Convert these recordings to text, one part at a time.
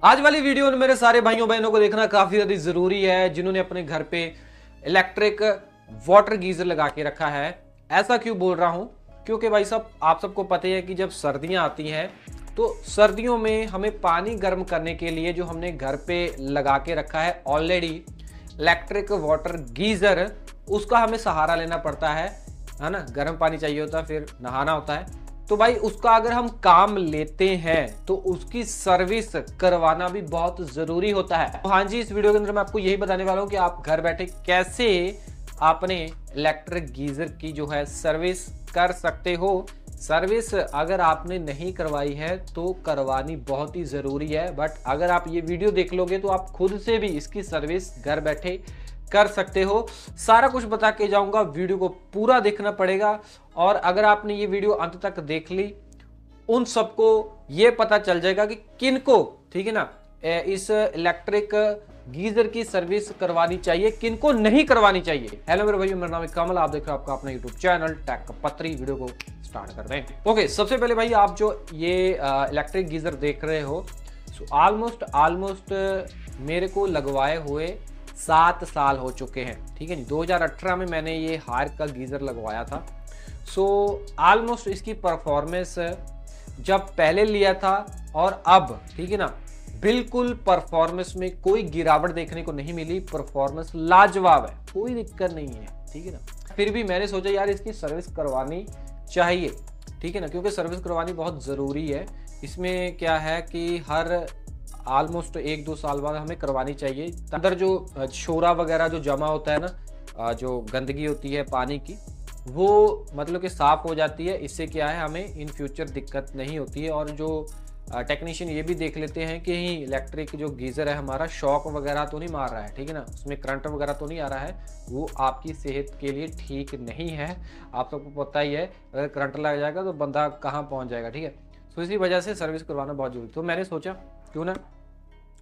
आज वाली वीडियो में मेरे सारे भाइयों बहनों को देखना काफी ज्यादा जरूरी है जिन्होंने अपने घर पे इलेक्ट्रिक वाटर गीजर लगा के रखा है। ऐसा क्यों बोल रहा हूं? क्योंकि भाई साहब आप सबको पता है कि जब सर्दियां आती हैं तो सर्दियों में हमें पानी गर्म करने के लिए जो हमने घर पे लगा के रखा है ऑलरेडी इलेक्ट्रिक वाटर गीजर, उसका हमें सहारा लेना पड़ता है ना। गर्म पानी चाहिए होता है, फिर नहाना होता है, तो भाई उसका अगर हम काम लेते हैं तो उसकी सर्विस करवाना भी बहुत जरूरी होता है। तो हाँ जी, इस वीडियो के अंदर मैं आपको यही बताने वाला हूँ कि आप घर बैठे कैसे अपने इलेक्ट्रिक गीजर की जो है सर्विस कर सकते हो। सर्विस अगर आपने नहीं करवाई है तो करवानी बहुत ही जरूरी है, बट अगर आप ये वीडियो देख लोगे तो आप खुद से भी इसकी सर्विस घर बैठे कर सकते हो। सारा कुछ बता के जाऊंगा, वीडियो को पूरा देखना पड़ेगा। और अगर आपने ये वीडियो अंत तक देख ली, उन सबको ये पता चल जाएगा कि किनको, ठीक है ना, इस इलेक्ट्रिक गीजर की सर्विस करवानी चाहिए, किनको नहीं करवानी चाहिए। हेलो मेरे भाई, मेरा नाम है कमल, आप देख रहे हो आपका अपना यूट्यूब चैनल टेक पत्री। वीडियो को स्टार्ट करते हैं। ओके, सबसे पहले भाई आप जो ये इलेक्ट्रिक गीजर देख रहे हो, ऑलमोस्ट मेरे को लगवाए हुए 7 साल हो चुके हैं, ठीक है जी। 2018 में मैंने ये हायर का गीजर लगवाया था। ऑलमोस्ट इसकी परफॉर्मेंस जब पहले लिया था और अब, ठीक है ना, बिल्कुल परफॉर्मेंस में कोई गिरावट देखने को नहीं मिली। परफॉर्मेंस लाजवाब है, कोई दिक्कत नहीं है, ठीक है ना। फिर भी मैंने सोचा यार इसकी सर्विस करवानी चाहिए, ठीक है ना, क्योंकि सर्विस करवानी बहुत ज़रूरी है। इसमें क्या है कि हर ऑलमोस्ट 1-2 साल बाद हमें करवानी चाहिए। अंदर जो शोरा वगैरह जो जमा होता है ना, जो गंदगी होती है पानी की, वो मतलब कि साफ़ हो जाती है। इससे क्या है, हमें इन फ्यूचर दिक्कत नहीं होती है। और जो टेक्नीशियन ये भी देख लेते हैं कि इलेक्ट्रिक जो गीज़र है हमारा शॉक वगैरह तो नहीं मार रहा है, ठीक है ना, उसमें करंट वगैरह तो नहीं आ रहा है, वो आपकी सेहत के लिए ठीक नहीं है। आप सबको पता ही है, अगर करंट लग जाएगा तो बंदा कहाँ पहुँच जाएगा, ठीक है। तो इसी वजह से सर्विस करवाना बहुत जरूरी। तो मैंने सोचा क्यों ना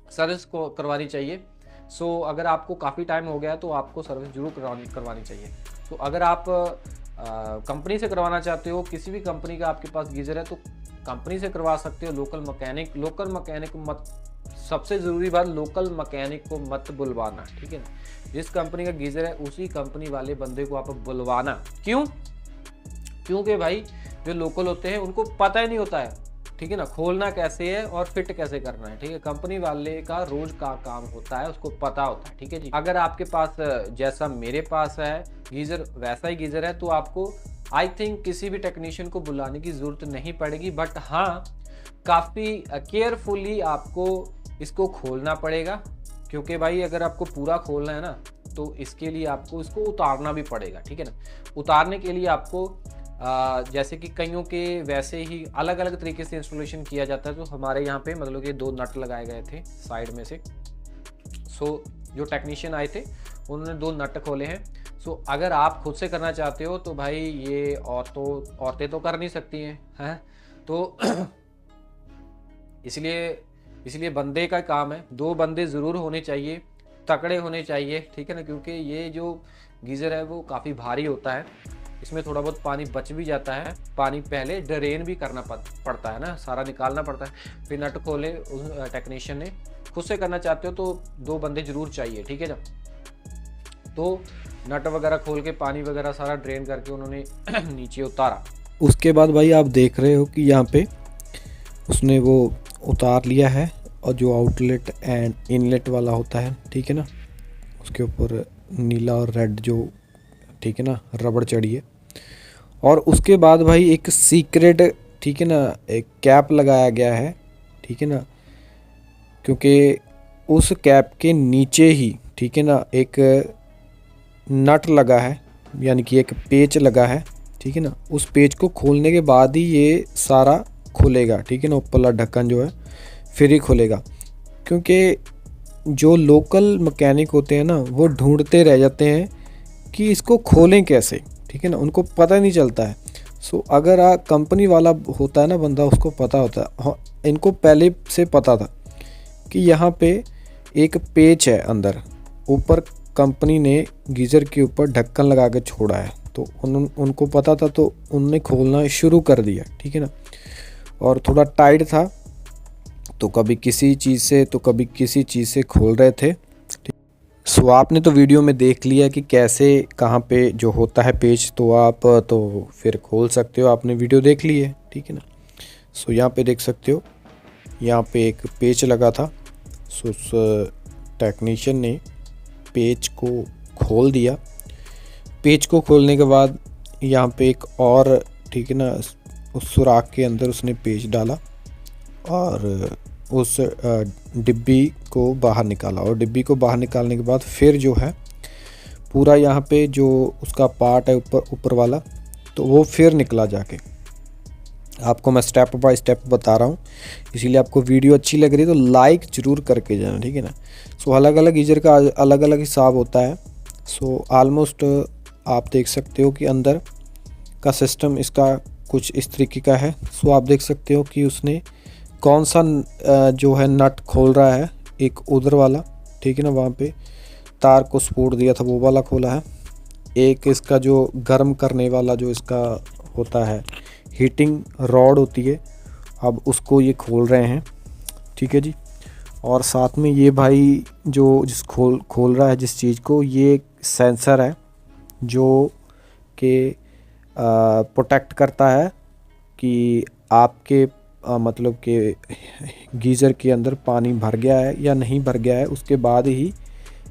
सर्विस को करवानी चाहिए। अगर आपको काफ़ी टाइम हो गया तो आपको सर्विस जरूर करवानी चाहिए। तो अगर आप कंपनी से करवाना चाहते हो, किसी भी कंपनी का आपके पास गीज़र है तो कंपनी से करवा सकते हो। लोकल मैकेनिक मत, सबसे ज़रूरी बात, लोकल मैकेनिक को मत बुलवाना, ठीक है ना। जिस कंपनी का गीज़र है उसी कंपनी वाले बंदे को आप बुलवाना। क्यों? क्योंकि भाई जो लोकल होते हैं उनको पता ही नहीं होता है, ठीक है ना, खोलना कैसे है और फिट कैसे करना है, ठीक है। कंपनी वाले का रोज का काम होता है, उसको पता होता है, ठीक है जी। अगर आपके पास जैसा मेरे पास है गीजर, वैसा ही गीजर है, तो आपको आई थिंक किसी भी टेक्नीशियन को बुलाने की जरूरत नहीं पड़ेगी। बट हाँ, काफ़ी केयरफुली आपको इसको खोलना पड़ेगा, क्योंकि भाई अगर आपको पूरा खोलना है ना तो इसके लिए आपको इसको उतारना भी पड़ेगा, ठीक है ना। उतारने के लिए आपको जैसे कि कईयों के वैसे ही अलग अलग तरीके से इंस्टॉलेशन किया जाता है। तो हमारे यहाँ पे मतलब कि 2 नट लगाए गए थे साइड में से। जो टेक्नीशियन आए थे उन्होंने 2 नट खोले हैं। अगर आप खुद से करना चाहते हो तो भाई ये औरतें तो कर नहीं सकती हैं, तो इसलिए बंदे का काम है। 2 बंदे ज़रूर होने चाहिए, तकड़े होने चाहिए, ठीक है ना, क्योंकि ये जो गीज़र है वो काफ़ी भारी होता है। इसमें थोड़ा बहुत पानी बच भी जाता है। पानी पहले ड्रेन भी करना पड़ता है ना, सारा निकालना पड़ता है, फिर नट खोले उस टेक्नीशियन ने। खुद से करना चाहते हो तो 2 बंदे जरूर चाहिए, ठीक है ना। तो नट वगैरह खोल के पानी वगैरह सारा ड्रेन करके उन्होंने नीचे उतारा। उसके बाद भाई आप देख रहे हो कि यहाँ पे उसने वो उतार लिया है, और जो आउटलेट एंड इनलेट वाला होता है, ठीक है ना, उसके ऊपर नीला और रेड जो, ठीक है ना, रबड़ चढ़ी है। और उसके बाद भाई एक सीक्रेट, ठीक है ना, एक कैप लगाया गया है, ठीक है ना, क्योंकि उस कैप के नीचे ही, ठीक है ना, एक नट लगा है, यानी कि एक पेच लगा है, ठीक है ना। उस पेच को खोलने के बाद ही ये सारा खुलेगा, ठीक है ना, ऊपरला ढक्कन जो है फिर ही खुलेगा। क्योंकि जो लोकल मैकेनिक होते हैं ना वो ढूंढते रह जाते हैं कि इसको खोलें कैसे, ठीक है ना, उनको पता नहीं चलता है। अगर कंपनी वाला होता है ना बंदा, उसको पता होता है। हाँ, इनको पहले से पता था कि यहाँ पे एक पेच है अंदर, ऊपर कंपनी ने गीज़र के ऊपर ढक्कन लगा के छोड़ा है, तो उनको पता था, तो उनने खोलना शुरू कर दिया, ठीक है ना। और थोड़ा टाइट था तो कभी किसी चीज़ से तो कभी किसी चीज़ से खोल रहे थे। सो आपने तो वीडियो में देख लिया कि कैसे कहाँ पे जो होता है पेच, तो आप तो फिर खोल सकते हो, आपने वीडियो देख ली है, ठीक है ना। सो यहाँ पे देख सकते हो, यहाँ पे एक पेच लगा था। सो उस टेक्नीशियन ने पेच को खोल दिया। पेच को खोलने के बाद यहाँ पे एक और, ठीक है ना, उस सुराख के अंदर उसने पेच डाला और उस डिब्बी को बाहर निकाला। और डिब्बी को बाहर निकालने के बाद फिर जो है पूरा यहाँ पे जो उसका पार्ट है ऊपर वाला, तो वो फिर निकला जाके। आपको मैं स्टेप बाय स्टेप बता रहा हूँ, इसीलिए आपको वीडियो अच्छी लग रही है तो लाइक ज़रूर करके जाना, ठीक है ना। सो अलग अलग गीज़र का अलग अलग हिसाब होता है। सो ऑलमोस्ट आप देख सकते हो कि अंदर का सिस्टम इसका कुछ इस तरीके का है। सो आप देख सकते हो कि उसने कौन सा जो है नट खोल रहा है, एक उधर वाला, ठीक है ना, वहाँ पे तार को सपोर्ट दिया था वो वाला खोला है। एक इसका जो गर्म करने वाला जो इसका होता है, हीटिंग रॉड होती है, अब उसको ये खोल रहे हैं, ठीक है जी। और साथ में ये भाई जो जिस खोल रहा है जिस चीज़ को, ये सेंसर है जो कि प्रोटेक्ट करता है कि आपके मतलब कि गीज़र के अंदर पानी भर गया है या नहीं भर गया है। उसके बाद ही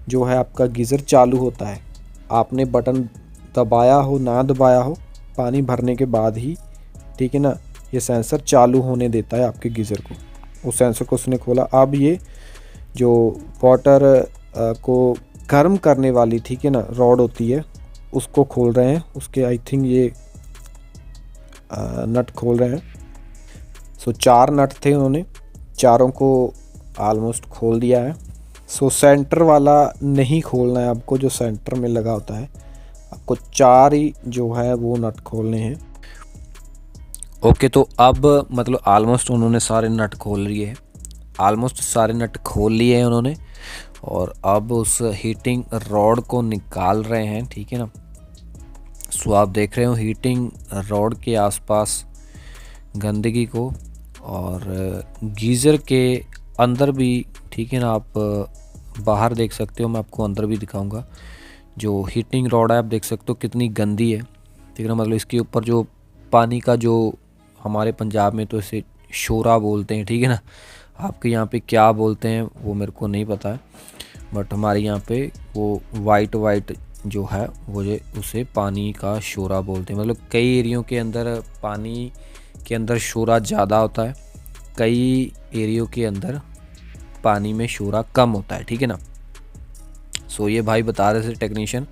जो है आपका गीज़र चालू होता है। आपने बटन दबाया हो ना दबाया हो, पानी भरने के बाद ही, ठीक है ना, ये सेंसर चालू होने देता है आपके गीज़र को। उस सेंसर को उसने खोला। अब ये जो वाटर को गर्म करने वाली, ठीक है ना, रॉड होती है, उसको खोल रहे हैं। उसके आई थिंक ये नट खोल रहे हैं। सो 4 नट थे, उन्होंने चारों को ऑलमोस्ट खोल दिया है। सो सेंटर वाला नहीं खोलना है आपको, जो सेंटर में लगा होता है, आपको 4 ही जो है वो नट खोलने हैं। ओके, तो अब मतलब ऑलमोस्ट उन्होंने सारे नट खोल लिए हैं, ऑलमोस्ट सारे नट खोल लिए हैं उन्होंने। और अब उस हीटिंग रॉड को निकाल रहे हैं, ठीक है ना। सो आप देख रहे हो हीटिंग रॉड के आसपास गंदगी को, और गीज़र के अंदर भी, ठीक है ना, आप बाहर देख सकते हो, मैं आपको अंदर भी दिखाऊंगा। जो हीटिंग रॉड है आप देख सकते हो कितनी गंदी है, ठीक है ना। मतलब इसके ऊपर जो पानी का, जो हमारे पंजाब में तो इसे शोरा बोलते हैं, ठीक है ना, आपके यहाँ पे क्या बोलते हैं वो मेरे को नहीं पता है, बट हमारे यहाँ पे वो वाइट जो है वो उसे पानी का शोरा बोलते हैं। मतलब कई एरियो के अंदर पानी के अंदर शोरा ज़्यादा होता है, कई एरियो के अंदर पानी में शोरा कम होता है, ठीक है ना। सो ये भाई बता रहे थे टेक्नीशियन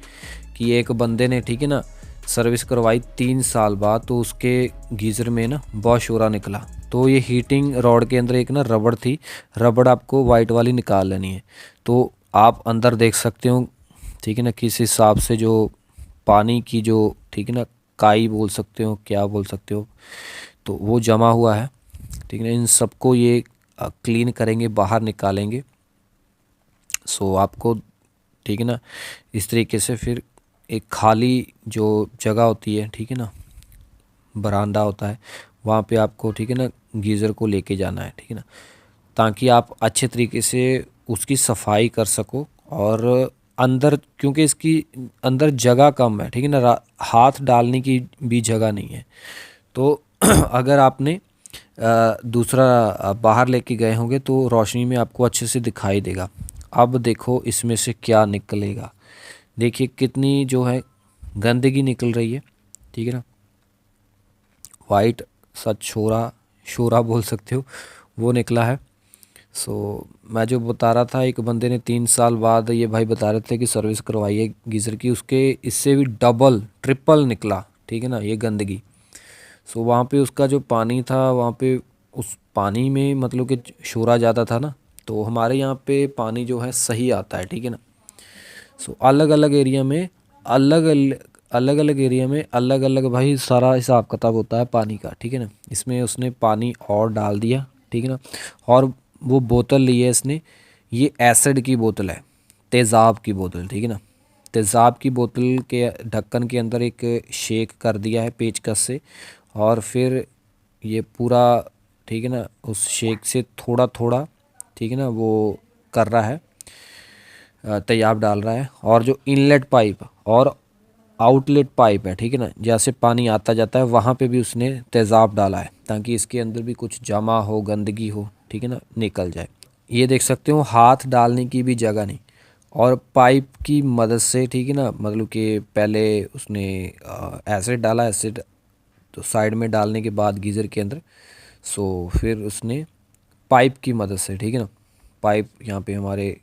कि एक बंदे ने, ठीक है ना, सर्विस करवाई 3 साल बाद, तो उसके गीज़र में ना बहुत शोरा निकला। तो ये हीटिंग रॉड के अंदर एक ना रबड़ थी, रबड़ आपको वाइट वाली निकाल लेनी है। तो आप अंदर देख सकते हो, ठीक है ना, किस हिसाब से जो पानी की जो, ठीक है ना, काई बोल सकते हो, क्या बोल सकते हो, तो वो जमा हुआ है, ठीक है ना। इन सबको ये क्लीन करेंगे, बाहर निकालेंगे। सो आपको, ठीक है ना, इस तरीके से फिर एक खाली जो जगह होती है, ठीक है ना, बरामदा होता है, वहाँ पे आपको, ठीक है ना, गीज़र को लेके जाना है, ठीक है ना, ताकि आप अच्छे तरीके से उसकी सफाई कर सको। और अंदर, क्योंकि इसकी अंदर जगह कम है, ठीक है ना, हाथ डालने की भी जगह नहीं है। तो अगर आपने दूसरा बाहर लेके गए होंगे तो रोशनी में आपको अच्छे से दिखाई देगा। अब देखो इसमें से क्या निकलेगा, देखिए कितनी जो है गंदगी निकल रही है, ठीक है ना। वाइट सा शोरा बोल सकते हो, वो निकला है। सो मैं जो बता रहा था, एक बंदे ने 3 साल बाद, ये भाई बता रहे थे कि सर्विस करवाई है गीज़र की, उसके इससे भी डबल ट्रिपल निकला, ठीक है ना, ये गंदगी। सो वहाँ पे उसका जो पानी था, वहाँ पे उस पानी में मतलब कि शोरा ज़्यादा था ना, तो हमारे यहाँ पे पानी जो है सही आता है, ठीक है ना। सो अलग अलग एरिया में अलग अलग अलग भाई सारा हिसाब किताब होता है पानी का, ठीक है ना। इसमें उसने पानी और डाल दिया, ठीक है ना। और वो बोतल ली है इसने, ये एसिड की बोतल है, तेज़ाब की बोतल, ठीक है ना। तेज़ाब की बोतल के ढक्कन के अंदर एक शेक कर दिया है पेचकस से, और फिर ये पूरा, ठीक है ना, उस शेक से थोड़ा थोड़ा, ठीक है ना, वो कर रहा है, तेजाब डाल रहा है। और जो इनलेट पाइप और आउटलेट पाइप है, ठीक है ना, जैसे पानी आता जाता है वहाँ पे भी उसने तेज़ाब डाला है ताकि इसके अंदर भी कुछ जमा हो, गंदगी हो, ठीक है ना, निकल जाए। ये देख सकते हो हाथ डालने की भी जगह नहीं, और पाइप की मदद से, ठीक है ना, मतलब कि पहले उसने एसिड डाला, एसिड तो साइड में डालने के बाद गीज़र के अंदर, सो फिर उसने पाइप की मदद से, ठीक है ना, पाइप यहाँ पे हमारे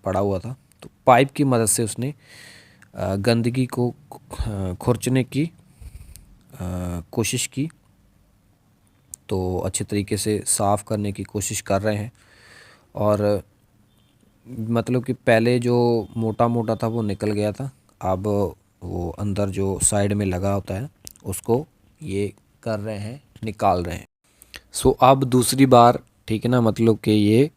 पड़ा हुआ था, तो पाइप की मदद से उसने गंदगी को खुरचने की कोशिश की। तो अच्छे तरीके से साफ़ करने की कोशिश कर रहे हैं। और मतलब कि पहले जो मोटा मोटा था वो निकल गया था, अब वो अंदर जो साइड में लगा होता है उसको ये कर रहे हैं, निकाल रहे हैं। सो अब दूसरी बार, ठीक है ना, मतलब कि ये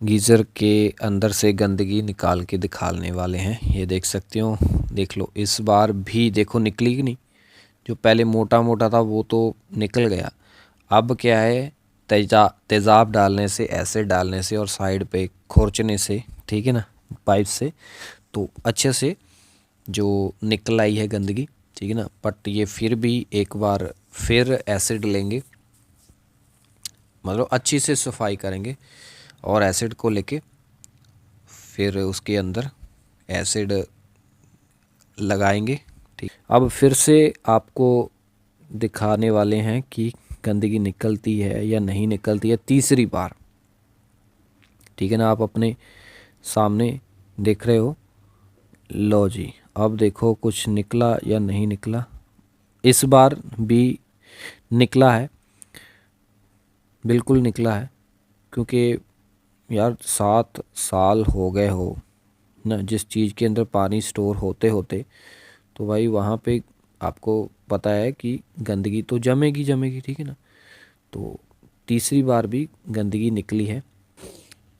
गीज़र के अंदर से गंदगी निकाल के दिखाने वाले हैं। ये देख सकते हो, देख लो, इस बार भी देखो निकली कि नहीं। जो पहले मोटा मोटा था वो तो निकल गया, अब क्या है, तेज़ाब डालने से, एसिड डालने से और साइड पे खुरचने से, ठीक है ना, पाइप से, तो अच्छे से जो निकल आई है गंदगी, ठीक है ना। बट ये फिर भी एक बार फिर एसिड लेंगे, मतलब अच्छी से सफाई करेंगे और एसिड को लेके फिर उसके अंदर एसिड लगाएंगे, ठीक। अब फिर से आपको दिखाने वाले हैं कि गंदगी निकलती है या नहीं निकलती है, तीसरी बार, ठीक है ना। आप अपने सामने देख रहे हो, लो जी, अब देखो कुछ निकला या नहीं निकला। इस बार भी निकला है, बिल्कुल निकला है, क्योंकि यार 7 साल हो गए हो ना जिस चीज़ के अंदर पानी स्टोर होते होते, तो भाई वहाँ पे आपको पता है कि गंदगी तो जमेगी जमेगी, ठीक है ना। तो तीसरी बार भी गंदगी निकली है।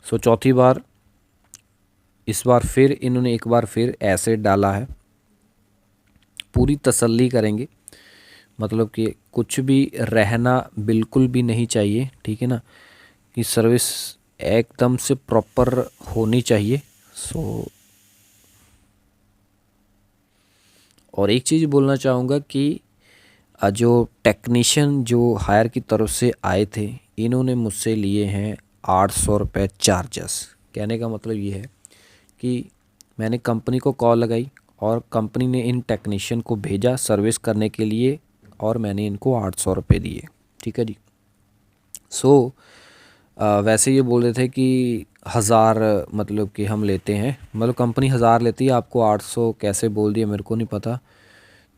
सो चौथी बार, इस बार फिर इन्होंने एक बार फिर एसिड डाला है। पूरी तसल्ली करेंगे, मतलब कि कुछ भी रहना बिल्कुल भी नहीं चाहिए, ठीक है ना, कि सर्विस एकदम से प्रॉपर होनी चाहिए। सो और एक चीज़ बोलना चाहूँगा कि जो टेक्नीशियन जो हायर की तरफ से आए थे, इन्होंने मुझसे लिए हैं 800 रुपये चार्जेस। कहने का मतलब ये है कि मैंने कंपनी को कॉल लगाई और कंपनी ने इन टेक्नीशियन को भेजा सर्विस करने के लिए, और मैंने इनको 800 रुपये दिए, ठीक है जी। सो वैसे ये बोल रहे थे कि 1000 मतलब कि हम लेते हैं, मतलब कंपनी 1000 लेती है, आपको 800 कैसे बोल दिया मेरे को नहीं पता,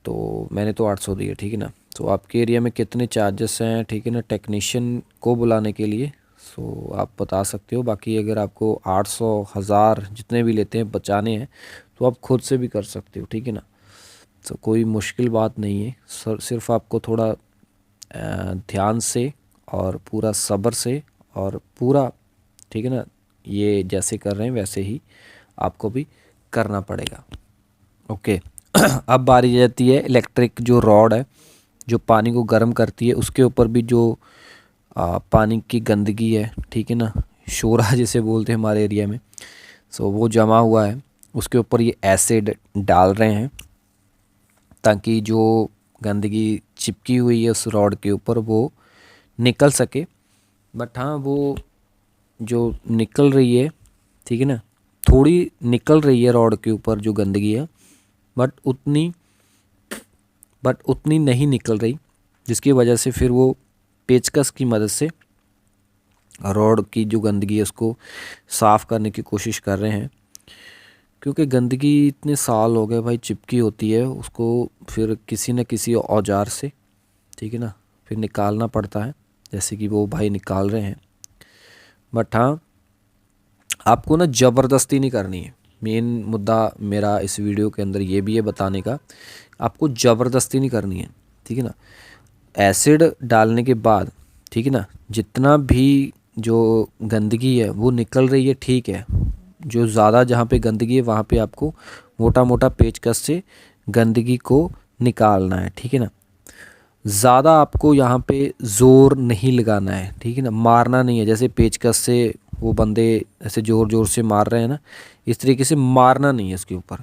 तो मैंने तो 800 दिए, ठीक है ना। तो आपके एरिया में कितने चार्जेस हैं, ठीक है ना, टेक्नीशियन को बुलाने के लिए, सो आप बता सकते हो। बाकी अगर आपको 800 1000 जितने भी लेते हैं बचाने हैं तो आप खुद से भी कर सकते हो, ठीक है ना। तो कोई मुश्किल बात नहीं है, सिर्फ आपको थोड़ा ध्यान से और पूरा सब्र से और पूरा, ठीक है ना, ये जैसे कर रहे हैं वैसे ही आपको भी करना पड़ेगा, ओके। अब बारी जाती है इलेक्ट्रिक जो रॉड है जो पानी को गर्म करती है, उसके ऊपर भी जो पानी की गंदगी है, ठीक है ना, शोरा जिसे बोलते हैं हमारे एरिया में, सो वो जमा हुआ है, उसके ऊपर ये एसिड डाल रहे हैं ताकि जो गंदगी चिपकी हुई है उस रॉड के ऊपर वो निकल सके। बट हाँ, वो जो निकल रही है, ठीक है ना, थोड़ी निकल रही है रॉड के ऊपर जो गंदगी है, बट उतनी नहीं निकल रही, जिसकी वजह से फिर वो पेचकस की मदद से रॉड की जो गंदगी है उसको साफ़ करने की कोशिश कर रहे हैं। क्योंकि गंदगी इतने साल हो गए भाई चिपकी होती है, उसको फिर किसी न किसी औजार से, ठीक है ना, फिर निकालना पड़ता है, जैसे कि वो भाई निकाल रहे हैं। बट हाँ, आपको ना ज़बरदस्ती नहीं करनी है। मेन मुद्दा मेरा इस वीडियो के अंदर ये भी है बताने का, आपको ज़बरदस्ती नहीं करनी है, ठीक है ना। एसिड डालने के बाद, ठीक है ना, जितना भी जो गंदगी है वो निकल रही है, ठीक है, जो ज़्यादा जहाँ पे गंदगी है वहाँ पे आपको मोटा मोटा पेचकस से गंदगी को निकालना है, ठीक है ना। ज़्यादा आपको यहाँ पे ज़ोर नहीं लगाना है, ठीक है ना, मारना नहीं है। जैसे पेचकस से वो बंदे ऐसे ज़ोर ज़ोर से मार रहे हैं ना, इस तरीके से मारना नहीं है इसके ऊपर,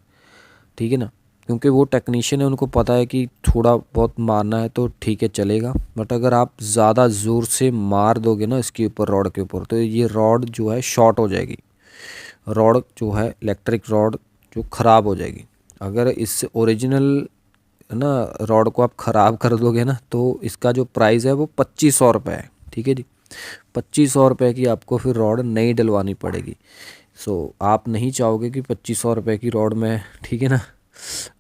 ठीक है ना। क्योंकि वो टेक्नीशियन है, उनको पता है कि थोड़ा बहुत मारना है तो ठीक है चलेगा, बट अगर आप ज़्यादा ज़ोर से मार दोगे ना इसके ऊपर, रॉड के ऊपर, तो ये रॉड जो है शॉर्ट हो जाएगी। रॉड जो है इलेक्ट्रिक रॉड जो ख़राब हो जाएगी। अगर इससे ओरिजिनल ना रॉड को आप ख़राब कर दोगे ना, तो इसका जो प्राइस है वो 2500 रुपये है, ठीक है जी। 2500 रुपये की आपको फिर रॉड नई डलवानी पड़ेगी। सो आप नहीं चाहोगे कि 2500 रुपये की रॉड में, ठीक है ना,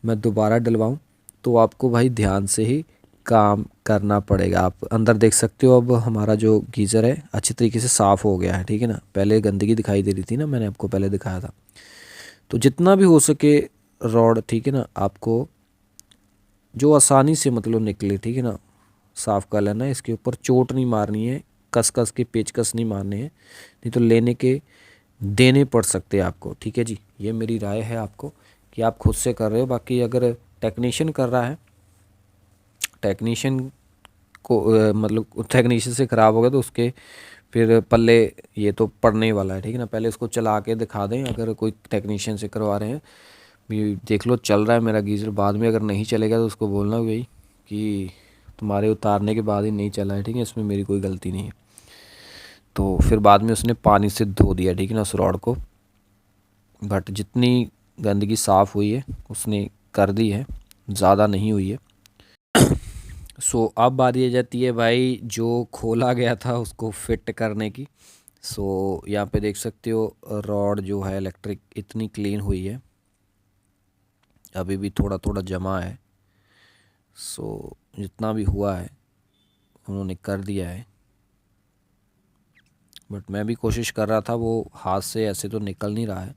मैं दोबारा डलवाऊँ। तो आपको भाई ध्यान से ही काम करना पड़ेगा। आप अंदर देख सकते हो, अब हमारा जो गीज़र है अच्छी तरीके से साफ़ हो गया है, ठीक है ना। पहले गंदगी दिखाई दे रही थी ना, मैंने आपको पहले दिखाया था। तो जितना भी हो सके रॉड, ठीक है ना, आपको जो आसानी से मतलब निकले, ठीक है ना, साफ़ कर लेना है। इसके ऊपर चोट नहीं मारनी है, कस कस के पेचकस नहीं मारने हैं, नहीं तो लेने के देने पड़ सकते हैं आपको, ठीक है जी। ये मेरी राय है आपको कि आप खुद से कर रहे हो। बाकी अगर टेक्नीशियन कर रहा है, टेक्नीशियन को मतलब टेक्नीशियन से ख़राब हो गया तो उसके फिर पल्ले ये तो पड़ने ही वाला है, ठीक है ना। पहले इसको चला के दिखा दें, अगर कोई टेक्नीशियन से करवा रहे हैं, भी देख लो चल रहा है मेरा गीज़र। बाद में अगर नहीं चलेगा तो उसको बोलना भाई कि तुम्हारे उतारने के बाद ही नहीं चला है, ठीक है, इसमें मेरी कोई गलती नहीं है। तो फिर बाद में उसने पानी से धो दिया, ठीक है ना, उस रॉड को। बट जितनी गंदगी साफ़ हुई है उसने कर दी है, ज़्यादा नहीं हुई है। सो अब बारी आ जाती है भाई जो खोला गया था उसको फिट करने की। सो यहाँ पे देख सकते हो रॉड जो है इलेक्ट्रिक इतनी क्लीन हुई है, अभी भी थोड़ा थोड़ा जमा है। सो जितना भी हुआ है उन्होंने कर दिया है, बट मैं भी कोशिश कर रहा था, वो हाथ से ऐसे तो निकल नहीं रहा है।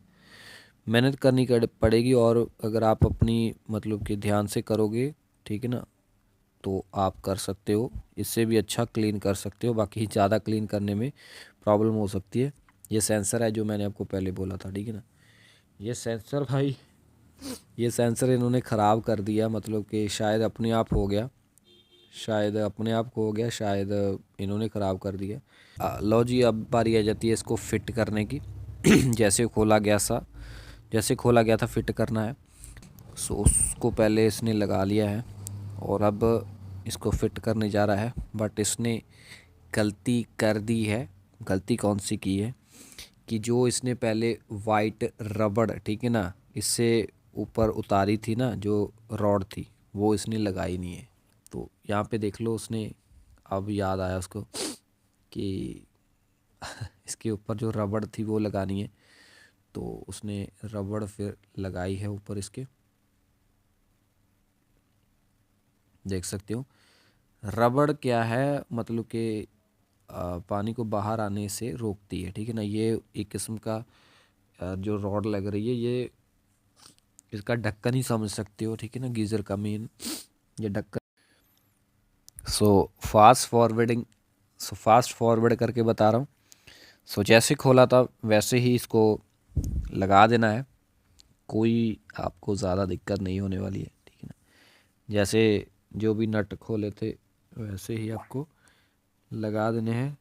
मेहनत करनी पड़ेगी, और अगर आप अपनी मतलब कि ध्यान से करोगे, ठीक है ना, तो आप कर सकते हो, इससे भी अच्छा क्लीन कर सकते हो। बाकी ज़्यादा क्लीन करने में प्रॉब्लम हो सकती है। ये सेंसर है जो मैंने आपको पहले बोला था, ठीक है ना, ये सेंसर भाई, ये सेंसर इन्होंने ख़राब कर दिया, मतलब कि शायद अपने आप हो गया, शायद अपने आप को हो गया, शायद इन्होंने ख़राब कर दिया। लो जी, अब बारी आ जाती है इसको फिट करने की। जैसे खोला गया था फिट करना है। सो उसको पहले इसने लगा लिया है और अब इसको फिट करने जा रहा है, बट इसने गलती कर दी है। गलती कौन सी की है कि जो इसने पहले वाइट रबड़, ठीक है ना, इससे ऊपर उतारी थी ना जो रॉड थी, वो इसने लगाई नहीं है। तो यहाँ पे देख लो, उसने अब याद आया उसको कि इसके ऊपर जो रबड़ थी वो लगानी है, तो उसने रबड़ फिर लगाई है ऊपर इसके। देख सकते हो रबड़ क्या है, मतलब कि पानी को बाहर आने से रोकती है, ठीक है ना। ये एक किस्म का जो रॉड लग रही है, ये इसका ढक्कन ही समझ सकते हो, ठीक है ना, गीज़र का मेन ये ढक्कन। सो फास्ट फॉरवर्ड करके बता रहा हूँ। सो जैसे खोला था वैसे ही इसको लगा देना है, कोई आपको ज़्यादा दिक्कत नहीं होने वाली है, ठीक है ना। जैसे जो भी नट खोले थे वैसे ही आपको लगा देने हैं।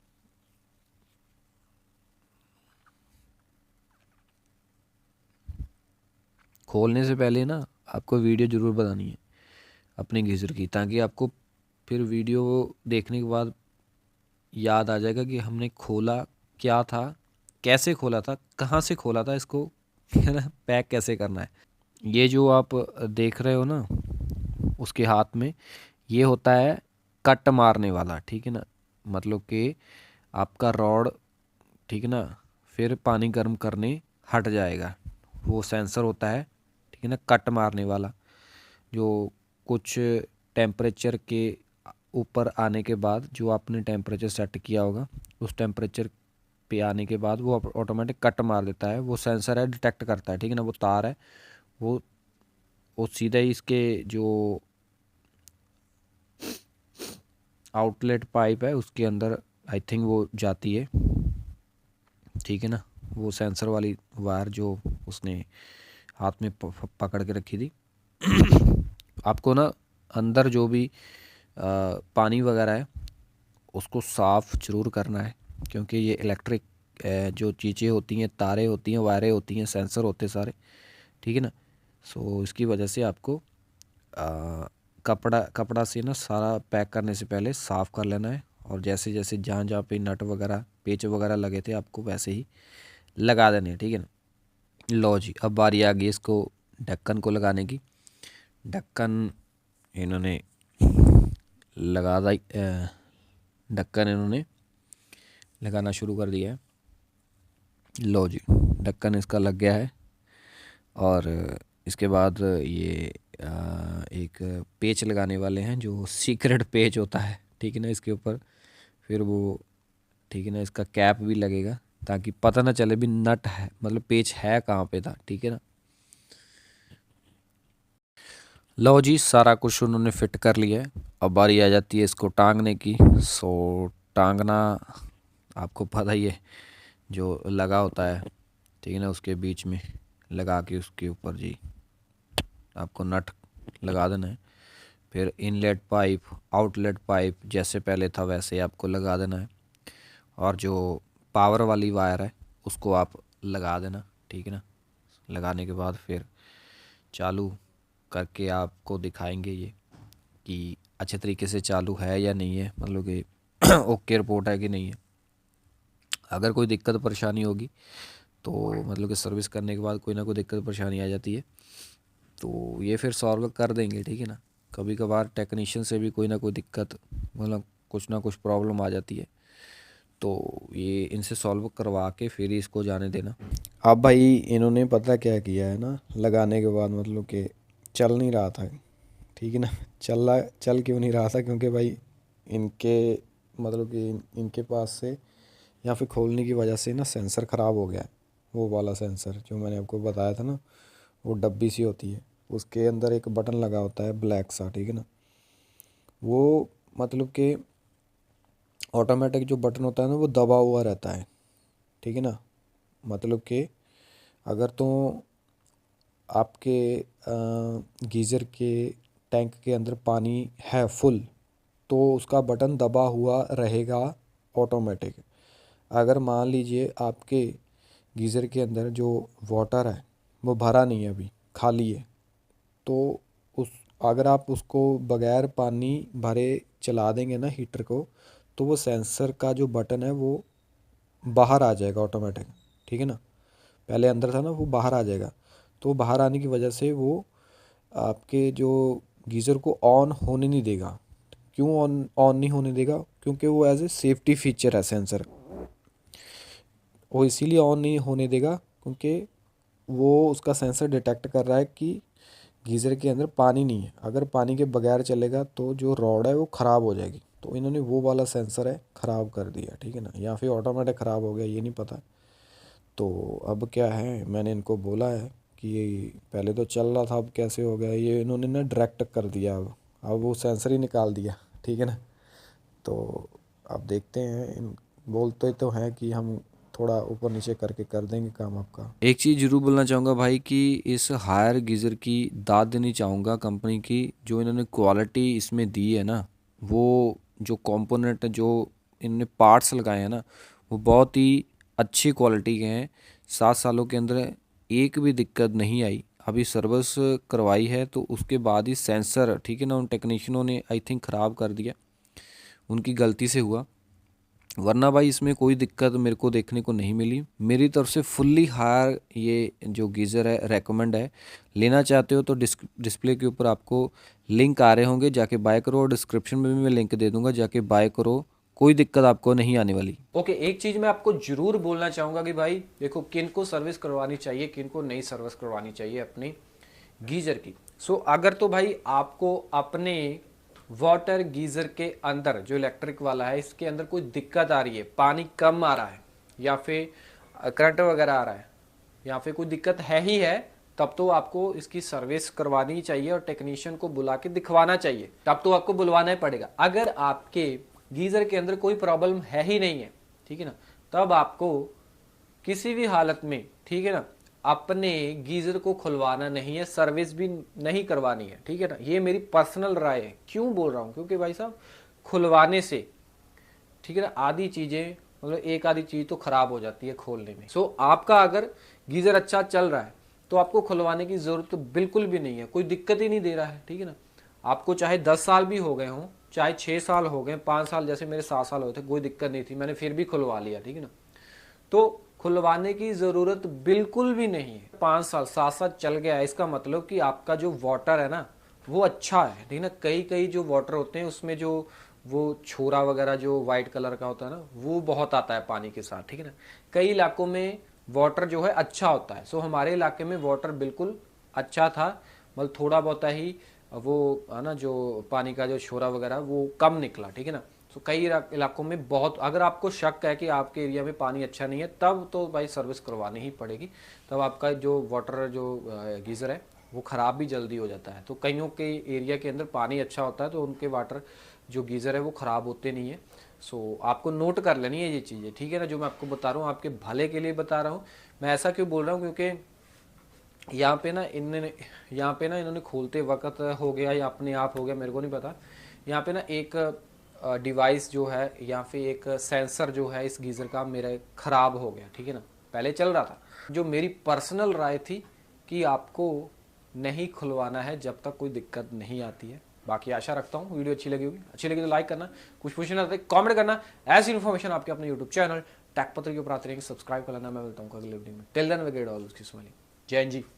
खोलने से पहले ना आपको वीडियो ज़रूर बनानी है अपने गीज़र की, ताकि आपको फिर वीडियो देखने के बाद याद आ जाएगा कि हमने खोला क्या था, कैसे खोला था, कहाँ से खोला था, इसको है ना पैक कैसे करना है। ये जो आप देख रहे हो ना उसके हाथ में, ये होता है कट मारने वाला, ठीक है ना। मतलब कि आपका रॉड, ठीक है ना, फिर पानी गर्म करने हट जाएगा, वो सेंसर होता है, ठीक है ना, कट मारने वाला। जो कुछ टेम्परेचर के ऊपर आने के बाद, जो आपने टेम्परेचर सेट किया होगा उस टेम्परेचर पे आने के बाद वो ऑटोमेटिक कट मार देता है। वो सेंसर है, डिटेक्ट करता है, ठीक है ना। वो तार है, वो वो सीधा ही इसके जो आउटलेट पाइप है उसके अंदर आई थिंक वो जाती है, ठीक है ना। वो सेंसर वाली वायर जो उसने हाथ में पकड़ के रखी थी। आपको ना अंदर जो भी पानी वगैरह है उसको साफ़ ज़रूर करना है, क्योंकि ये इलेक्ट्रिक जो चीज़ें होती हैं, तारें होती हैं, वायरें होती हैं, सेंसर होते हैं सारे, ठीक है ना। सो इसकी वजह से आपको कपड़ा कपड़ा से ना सारा पैक करने से पहले साफ़ कर लेना है, और जैसे जैसे जहाँ जहाँ पे नट वगैरह पेच वगैरह लगे थे आपको वैसे ही लगा देने हैं, ठीक है ना। लो जी, अब बारी आ गई इसको ढक्कन को लगाने की। ढक्कन इन्होंने लगा ढक्कन इन्होंने लगाना शुरू कर दिया है। लो जी, ढक्कन इसका लग गया है, और इसके बाद ये एक पेच लगाने वाले हैं जो सीक्रेट पेच होता है, ठीक है ना, इसके ऊपर। फिर वो, ठीक है ना, इसका कैप भी लगेगा ताकि पता ना चले भी नट है, मतलब पेच है कहाँ पे था, ठीक है ना। लो जी, सारा कुछ उन्होंने फिट कर लिया है। अब बारी आ जाती है इसको टांगने की। सो टांगना आपको पता ही है, जो लगा होता है, ठीक है ना, उसके बीच में लगा के उसके ऊपर जी आपको नट लगा देना है। फिर इनलेट पाइप, आउटलेट पाइप जैसे पहले था वैसे आपको लगा देना है, और जो पावर वाली वायर है उसको आप लगा देना, ठीक है ना। लगाने के बाद फिर चालू करके आपको दिखाएंगे ये कि अच्छे तरीके से चालू है या नहीं है, मतलब कि ओके रिपोर्ट है कि नहीं है। अगर कोई दिक्कत परेशानी होगी तो मतलब कि सर्विस करने के बाद कोई ना कोई दिक्कत परेशानी आ जाती है तो ये फिर सॉल्व कर देंगे, ठीक है ना। कभी कभार टेक्नीशियन से भी कोई ना कोई दिक्कत, मतलब कुछ ना कुछ प्रॉब्लम आ जाती है, तो ये इनसे सॉल्व करवा के फिर ही इसको जाने देना। अब भाई इन्होंने पता क्या किया है ना, लगाने के बाद मतलब कि चल नहीं रहा था, ठीक है ना। चल क्यों नहीं रहा था, क्योंकि भाई इनके मतलब कि इनके पास से या फिर खोलने की वजह से ना सेंसर ख़राब हो गया है। वो वाला सेंसर जो मैंने आपको बताया था ना, वो डब्बी सी होती है, उसके अंदर एक बटन लगा होता है ब्लैक सा, ठीक है ना। वो मतलब कि ऑटोमेटिक जो बटन होता है ना वो दबा हुआ रहता है, ठीक है ना। मतलब कि अगर तो आपके गीज़र के टैंक के अंदर पानी है फुल, तो उसका बटन दबा हुआ रहेगा ऑटोमेटिक। अगर मान लीजिए आपके गीज़र के अंदर जो वाटर है वो भरा नहीं है, अभी खाली है, तो उस अगर आप उसको बगैर पानी भरे चला देंगे ना हीटर को, तो वो सेंसर का जो बटन है वो बाहर आ जाएगा ऑटोमेटिक, ठीक है ना। पहले अंदर था ना, वो बाहर आ जाएगा। तो बाहर आने की वजह से वो आपके जो गीज़र को ऑन होने नहीं देगा। क्यों ऑन ऑन नहीं होने देगा, क्योंकि वो एज ए सेफ्टी फीचर है सेंसर। वो इसीलिए ऑन नहीं होने देगा क्योंकि वो उसका सेंसर डिटेक्ट कर रहा है कि गीज़र के अंदर पानी नहीं है। अगर पानी के बगैर चलेगा तो जो रॉड है वो ख़राब हो जाएगी। तो इन्होंने वो वाला सेंसर है ख़राब कर दिया, ठीक है ना, या फिर ऑटोमेटिक ख़राब हो गया ये नहीं पता। तो अब क्या है, मैंने इनको बोला है कि ये पहले तो चल रहा था, अब कैसे हो गया, ये इन्होंने ना डायरेक्ट कर दिया। अब वो सेंसर ही निकाल दिया, ठीक है ना। तो अब देखते हैं, बोलते तो हैं कि हम थोड़ा ऊपर नीचे करके कर देंगे काम आपका। एक चीज़ जरूर बोलना चाहूँगा भाई कि इस हायर गीज़र की दाद देनी चाहूँगा कंपनी की, जो इन्होंने क्वालिटी इसमें दी है ना, वो जो कंपोनेंट जो इन्होंने पार्ट्स लगाए हैं ना, वो बहुत ही अच्छी क्वालिटी के हैं। 7 सालों के अंदर एक भी दिक्कत नहीं आई। अभी सर्विस करवाई है तो उसके बाद ही सेंसर, ठीक है ना, उन टेक्नीशियनों ने आई थिंक ख़राब कर दिया, उनकी गलती से हुआ, वरना भाई इसमें कोई दिक्कत मेरे को देखने को नहीं मिली। मेरी तरफ से फुल्ली हायर ये जो गीज़र है रेकमेंड है। लेना चाहते हो तो डिस्प्ले के ऊपर आपको लिंक आ रहे होंगे, जाके बाय करो, और डिस्क्रिप्शन में भी मैं लिंक दे दूंगा, जाके बाय करो, कोई दिक्कत आपको नहीं आने वाली। ओके, एक चीज़ मैं आपको जरूर बोलना चाहूँगा कि भाई देखो, किन को सर्विस करवानी चाहिए, किन को नहीं सर्विस करवानी चाहिए अपनी गीज़र की। सो अगर तो भाई आपको अपने वाटर गीज़र के अंदर जो इलेक्ट्रिक वाला है इसके अंदर कोई दिक्कत आ रही है, पानी कम आ रहा है या फिर करंट वगैरह आ रहा है या फिर कोई दिक्कत है ही है, तब तो आपको इसकी सर्विस करवानी चाहिए और टेक्नीशियन को बुला के दिखवाना चाहिए। तब तो आपको बुलवाना ही पड़ेगा। अगर आपके गीज़र के अंदर कोई प्रॉब्लम है ही नहीं है, ठीक है ना, तब आपको किसी भी हालत में, ठीक है ना, अपने गीजर को खुलवाना नहीं है, सर्विस भी नहीं करवानी है, ठीक है ना। ये मेरी पर्सनल राय है। क्यों बोल रहा हूँ, क्योंकि भाई साहब खुलवाने से, ठीक है ना, आधी चीजें मतलब एक आधी चीज तो खराब हो जाती है खोलने में। सो आपका अगर गीजर अच्छा चल रहा है तो आपको खुलवाने की जरूरत तो बिल्कुल भी नहीं है, कोई दिक्कत ही नहीं दे रहा है, ठीक है ना। आपको चाहे 10 साल भी हो गए हों, चाहे 6 साल हो गए, 5 साल, जैसे मेरे 7 साल हुए थे, कोई दिक्कत नहीं थी, मैंने फिर भी खुलवा लिया, ठीक है ना। तो खुलवाने की जरूरत बिल्कुल भी नहीं है। 5 साल 7 साल चल गया है, इसका मतलब कि आपका जो वाटर है ना वो अच्छा है, ठीक है ना। कई कई जो वाटर होते हैं उसमें जो वो छोरा वगैरह जो वाइट कलर का होता है ना, वो बहुत आता है पानी के साथ, ठीक है ना। कई इलाकों में वाटर जो है अच्छा होता है। सो हमारे इलाके में वाटर बिल्कुल अच्छा था, मतलब थोड़ा बहुत ही वो है ना, जो पानी का जो छोरा वगैरह वो कम निकला, ठीक है ना। तो कई इलाकों में बहुत, अगर आपको शक है कि आपके एरिया में पानी अच्छा नहीं है, तब तो भाई सर्विस करवानी ही पड़ेगी। तब आपका जो वाटर जो गीज़र है वो ख़राब भी जल्दी हो जाता है। तो कईयों के एरिया के अंदर पानी अच्छा होता है तो उनके वाटर जो गीज़र है वो ख़राब होते नहीं है। सो आपको नोट कर लेनी है ये चीज़ें, ठीक है ना। जो मैं आपको बता रहा हूँ आपके भले के लिए बता रहा हूँ। मैं ऐसा क्यों बोल रहा हूँ, क्योंकि यहाँ पे ना इन्होंने खोलते वक्त हो गया या अपने आप हो गया, मेरे को नहीं पता। यहाँ पे ना एक डिवाइस जो है या फिर एक सेंसर जो है इस गीज़र का मेरा ख़राब हो गया, ठीक है ना। पहले चल रहा था। जो मेरी पर्सनल राय थी कि आपको नहीं खुलवाना है जब तक कोई दिक्कत नहीं आती है। बाकी आशा रखता हूँ वीडियो अच्छी लगी होगी। अच्छी लगी तो लाइक करना, कुछ पूछना तो कमेंट करना। ऐसी इन्फॉर्मेशन आपके अपने यूट्यूब चैनल टेक पत्र के ऊपर आते रहेंगे, सब्सक्राइब कर लेना। मैं मिलता हूँ अगले वीडियो में। Till then we get all उसकी स्माइलिंग। जय हिंद जी।